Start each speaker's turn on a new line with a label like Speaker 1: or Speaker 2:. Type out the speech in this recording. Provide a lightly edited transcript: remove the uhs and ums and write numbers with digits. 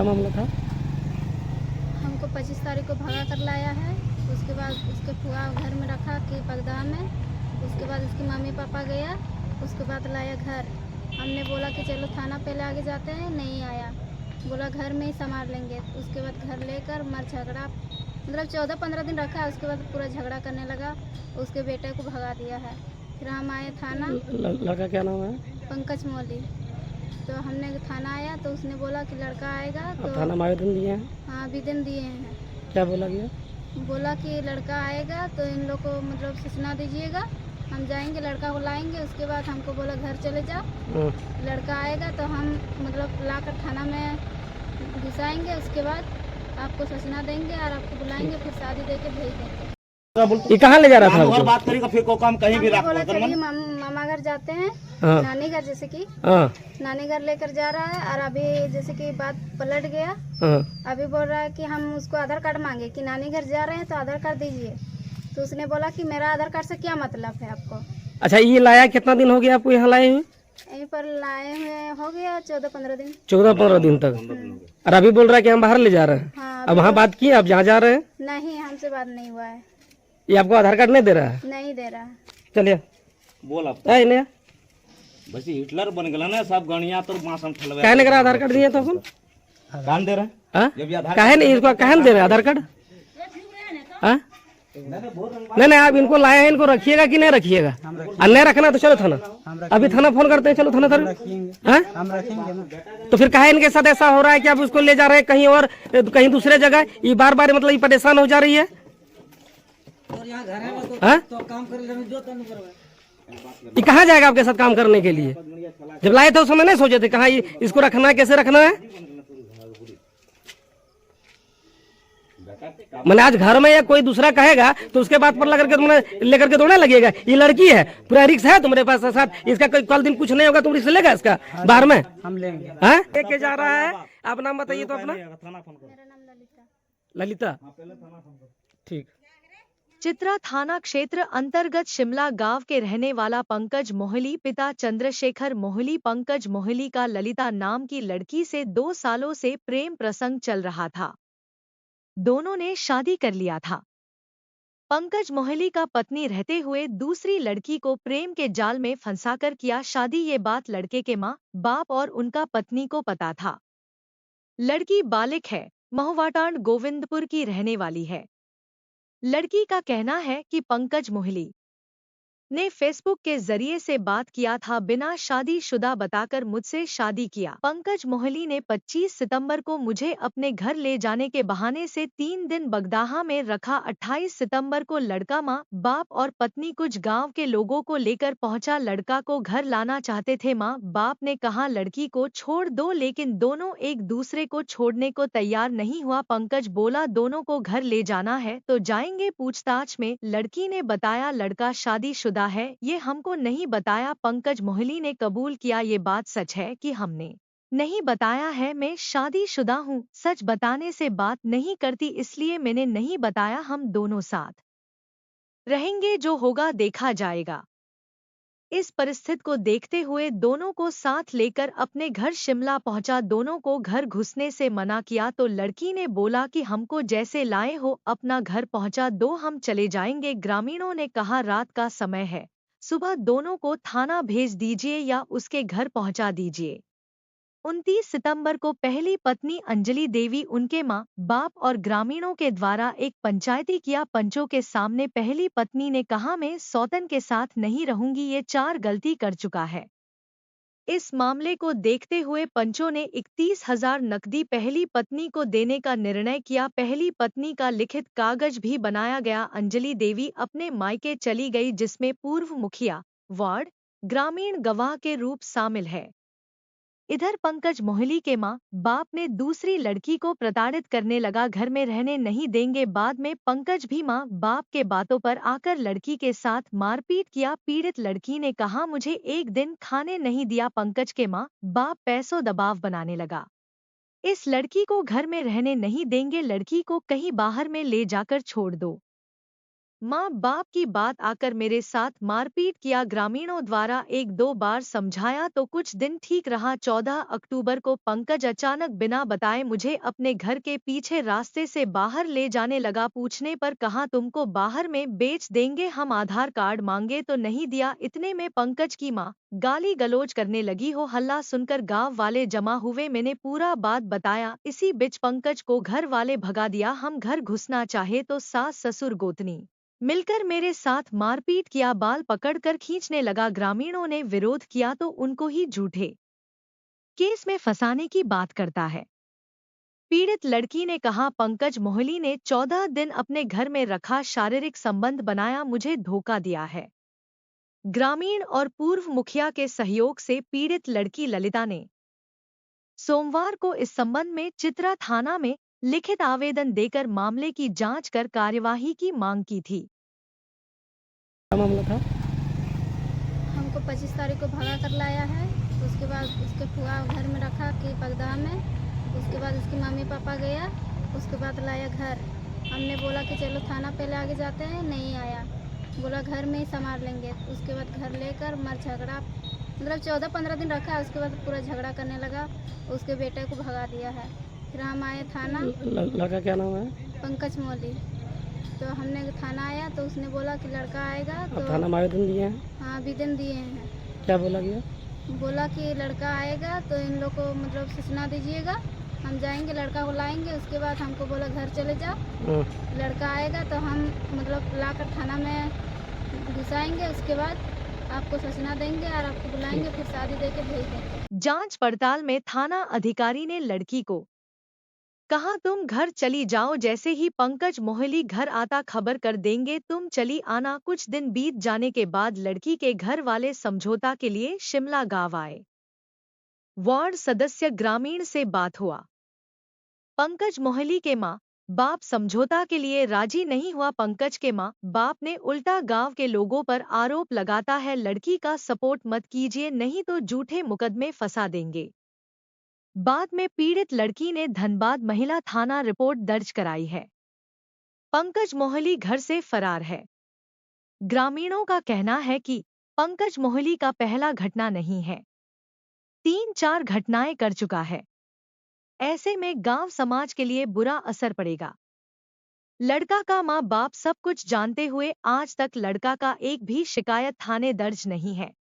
Speaker 1: मामला था?
Speaker 2: हमको 25 तारीख को भगा कर लाया है। उसके बाद उसके फुआ घर में रखा कि पगदा में। उसके बाद उसकी मम्मी पापा गया, उसके बाद लाया घर। हमने बोला कि चलो थाना पहले आगे जाते हैं, नहीं आया। बोला घर में ही संभाल लेंगे। उसके बाद घर लेकर मर झगड़ा, मतलब 14-15 दिन रखा है। उसके बाद पूरा झगड़ा करने लगा, उसके बेटे को भगा दिया है। फिर हम आए थाना।
Speaker 1: लड़का क्या नाम है?
Speaker 2: पंकज मौली। तो हमने थाना आया तो उसने बोला कि लड़का आएगा तो
Speaker 1: थाना में आवेदन दिए हैं?
Speaker 2: हाँ, आवेदन दिए हैं।
Speaker 1: क्या बोला गया?
Speaker 2: बोला कि लड़का आएगा तो इन लोग को मतलब सूचना दीजिएगा, हम जाएंगे लड़का को लाएंगे। उसके बाद हमको बोला घर चले जाओ, लड़का आएगा तो हम मतलब लाकर थाना में घुसाएंगे। उसके बाद आपको सूचना देंगे और आपको बुलाएंगे, फिर शादी दे के भेज देंगे।
Speaker 1: ये कहाँ ले जा रहा था?
Speaker 3: और बात करेगा फिर को काम कहीं भी रख
Speaker 2: बोला चलिए मामा घर जाते हैं,
Speaker 1: हाँ।
Speaker 2: नानी घर, जैसे कि
Speaker 1: हाँ।
Speaker 2: नानी घर लेकर जा रहा है। और अभी जैसे कि बात पलट गया,
Speaker 1: हाँ।
Speaker 2: अभी बोल रहा है कि हम उसको आधार कार्ड मांगे कि नानी घर जा रहे हैं तो आधार कार्ड दीजिए। तो उसने बोला कि मेरा आधार कार्ड से क्या मतलब है आपको।
Speaker 1: अच्छा, ये लाया कितना दिन हो गया आपको यहाँ लाए हुए?
Speaker 2: यहीं पर लाए हुए हो गया 14-15 दिन।
Speaker 1: 14-15 दिन तक। और अभी बोल रहा है कि हम बाहर ले जा रहे हैं।
Speaker 2: हाँ,
Speaker 1: अब वहाँ बात की, आप जहाँ जा रहे हैं?
Speaker 2: नहीं, हमसे बात नहीं हुआ है।
Speaker 1: ये आपको आधार कार्ड नहीं दे रहा है?
Speaker 2: नहीं दे रहा।
Speaker 1: चलिए
Speaker 3: बोल अब
Speaker 1: नहीं
Speaker 3: बस हिटलर बन गया ना सब गणिया तो मासम ठलवा
Speaker 1: कहने करा आधार कार्ड दिए तो अपन
Speaker 3: कान दे रहे
Speaker 1: हाँ?
Speaker 3: जब ये आधार
Speaker 1: काहे नहीं इसको काहे नहीं दे रहे आधार कार्ड? हाँ? नहीं, आप इनको लाए हैं, इनको रखिएगा कि नहीं रखिएगा? और नहीं रखना तो चलो थाना, अभी थाना फोन करते हैं, चलो थाना हाँ? तो फिर काहे इनके साथ ऐसा हो रहा है कि आप उसको ले जा रहे हैं कहीं और, कहीं दूसरे जगह? ये बार बार मतलब ये परेशान हो जा रही है। हाँ? ये कहाँ जाएगा आपके साथ काम करने के लिए? जब लाए थे उस समय नहीं सोचे थे कहाँ इसको रखना है, कैसे रखना है? मैंने आज घर में या कोई दूसरा कहेगा तो उसके बात पर लेकर के दौड़ने लगेगा। ये लड़की है, पूरा रिक्स है तुम्हारे पास साथ, इसका कल दिन कुछ नहीं होगा तुम रिक्स लेगा इसका बाहर में? हम लेंगे। हाँ, लेके जा रहा है। आप नाम बताइए तो अपना।
Speaker 2: मेरा नाम ललिता।
Speaker 1: ललिता, ठीक।
Speaker 4: चित्रा थाना क्षेत्र अंतर्गत शिमला गांव के रहने वाला पंकज मोहली पिता चंद्रशेखर मोहली पंकज मोहली का ललिता नाम की लड़की से 2 सालों से प्रेम प्रसंग चल रहा था। दोनों ने शादी कर लिया था। पंकज मोहली का पत्नी रहते हुए दूसरी लड़की को प्रेम के जाल में फंसाकर किया शादी। ये बात लड़के के माँ बाप और उनका पत्नी को पता था। लड़की बालिक है, महुवाटांड गोविंदपुर की रहने वाली है। लड़की का कहना है कि पंकज मोहली ने फेसबुक के जरिए से बात किया था, बिना शादीशुदा बताकर मुझसे शादी किया। पंकज मोहली ने 25 सितंबर को मुझे अपने घर ले जाने के बहाने से 3 दिन बगदाहा में रखा। 28 सितंबर को लड़का माँ बाप और पत्नी कुछ गांव के लोगों को लेकर पहुंचा। लड़का को घर लाना चाहते थे। माँ बाप ने कहा लड़की को छोड़ दो, लेकिन दोनों एक दूसरे को छोड़ने को तैयार नहीं हुआ। पंकज बोला दोनों को घर ले जाना है तो जाएंगे। पूछताछ में लड़की ने बताया लड़का शादीशुदा है, ये हमको नहीं बताया। पंकज मोहली ने कबूल किया ये बात सच है कि हमने नहीं बताया है, मैं शादीशुदा हूँ, सच बताने से बात नहीं करती इसलिए मैंने नहीं बताया। हम दोनों साथ रहेंगे, जो होगा देखा जाएगा। इस परिस्थिति को देखते हुए दोनों को साथ लेकर अपने घर शिमला पहुंचा। दोनों को घर घुसने से मना किया तो लड़की ने बोला कि हमको जैसे लाए हो अपना घर पहुंचा दो, हम चले जाएंगे। ग्रामीणों ने कहा रात का समय है, सुबह दोनों को थाना भेज दीजिए या उसके घर पहुंचा दीजिए। 29 सितंबर को पहली पत्नी अंजलि देवी, उनके माँ बाप और ग्रामीणों के द्वारा एक पंचायती किया। पंचों के सामने पहली पत्नी ने कहा मैं सौतन के साथ नहीं रहूंगी, ये 4 गलती कर चुका है। इस मामले को देखते हुए पंचों ने 31,000 नकदी पहली पत्नी को देने का निर्णय किया। पहली पत्नी का लिखित कागज भी बनाया गया। अंजलि देवी अपने मायके चली गई, जिसमें पूर्व मुखिया वार्ड ग्रामीण गवाह के रूप शामिल है। इधर पंकज मोहली के माँ बाप ने दूसरी लड़की को प्रताड़ित करने लगा, घर में रहने नहीं देंगे। बाद में पंकज भी माँ बाप के बातों पर आकर लड़की के साथ मारपीट किया। पीड़ित लड़की ने कहा मुझे एक दिन खाने नहीं दिया। पंकज के माँ बाप पैसों दबाव बनाने लगा, इस लड़की को घर में रहने नहीं देंगे, लड़की को कहीं बाहर में ले जाकर छोड़ दो। माँ बाप की बात आकर मेरे साथ मारपीट किया। ग्रामीणों द्वारा 1-2 बार समझाया तो कुछ दिन ठीक रहा। 14 अक्टूबर को पंकज अचानक बिना बताए मुझे अपने घर के पीछे रास्ते से बाहर ले जाने लगा। पूछने पर कहा तुमको बाहर में बेच देंगे, हम आधार कार्ड मांगे तो नहीं दिया। इतने में पंकज की माँ गाली गलौज करने लगी। हो हल्ला सुनकर गांव वाले जमा हुए। मैंने पूरा बात बताया। इसी बीच पंकज को घर वाले भगा दिया। हम घर घुसना चाहे तो सास ससुर गोतनी मिलकर मेरे साथ मारपीट किया, बाल पकड़कर खींचने लगा। ग्रामीणों ने विरोध किया तो उनको ही झूठे केस में फंसाने की बात करता है। पीड़ित लड़की ने कहा पंकज मोहली ने 14 दिन अपने घर में रखा, शारीरिक संबंध बनाया, मुझे धोखा दिया है। ग्रामीण और पूर्व मुखिया के सहयोग से पीड़ित लड़की ललिता ने सोमवार को इस संबंध में चित्रा थाना में लिखित आवेदन देकर मामले की जांच कर कार्यवाही की मांग की थी।
Speaker 1: क्या मामला था?
Speaker 2: हमको 25 तारीख को भगा कर लाया है। उसके बाद उसके फुआ घर में रखा कि पगदा में। उसके बाद उसकी मम्मी पापा गया। उसके बाद लाया घर। हमने बोला कि चलो थाना पहले आगे जाते हैं, नहीं आया। बोला घर में ही संभाल लेंगे। उसके बाद घर लेकर मर झगड़ा, मतलब 14-15 दिन रखा। उसके बाद पूरा झगड़ा करने लगा। उसके बेटे को भगा दिया है। फिर हम आए थाना।
Speaker 1: लड़का क्या नाम है?
Speaker 2: पंकज मौली। तो हमने थाना आया तो उसने बोला कि लड़का आएगा तो
Speaker 1: थाना में आवेदन दिए हैं?
Speaker 2: हाँ, आवेदन दिए हैं।
Speaker 1: क्या बोला गया?
Speaker 2: बोला कि लड़का आएगा तो इन लोग को मतलब सूचना दीजिएगा, हम जाएंगे लड़का को लाएंगे। उसके बाद हमको बोला घर चले जाओ, लड़का आएगा तो हम मतलब लाकर थाना में घुसाएंगे। उसके बाद आपको सूचना देंगे और आपको बुलाएंगे, फिर शादी देके भेज देंगे।
Speaker 4: जांच पड़ताल में थाना अधिकारी ने लड़की को कहा तुम घर चली जाओ, जैसे ही पंकज मोहली घर आता खबर कर देंगे, तुम चली आना। कुछ दिन बीत जाने के बाद लड़की के घर वाले समझौता के लिए शिमला गांव आए। वार्ड सदस्य ग्रामीण से बात हुआ। पंकज मोहली के मां बाप समझौता के लिए राजी नहीं हुआ। पंकज के मां बाप ने उल्टा गांव के लोगों पर आरोप लगाता है, लड़की का सपोर्ट मत कीजिए नहीं तो झूठे मुकदमे फंसा देंगे। बाद में पीड़ित लड़की ने धनबाद महिला थाना रिपोर्ट दर्ज कराई है। पंकज मोहली घर से फरार है। ग्रामीणों का कहना है कि पंकज मोहली का पहला घटना नहीं है, 3-4 घटनाएं कर चुका है। ऐसे में गांव समाज के लिए बुरा असर पड़ेगा। लड़का का मां बाप सब कुछ जानते हुए आज तक लड़का का एक भी शिकायत थाने दर्ज नहीं है।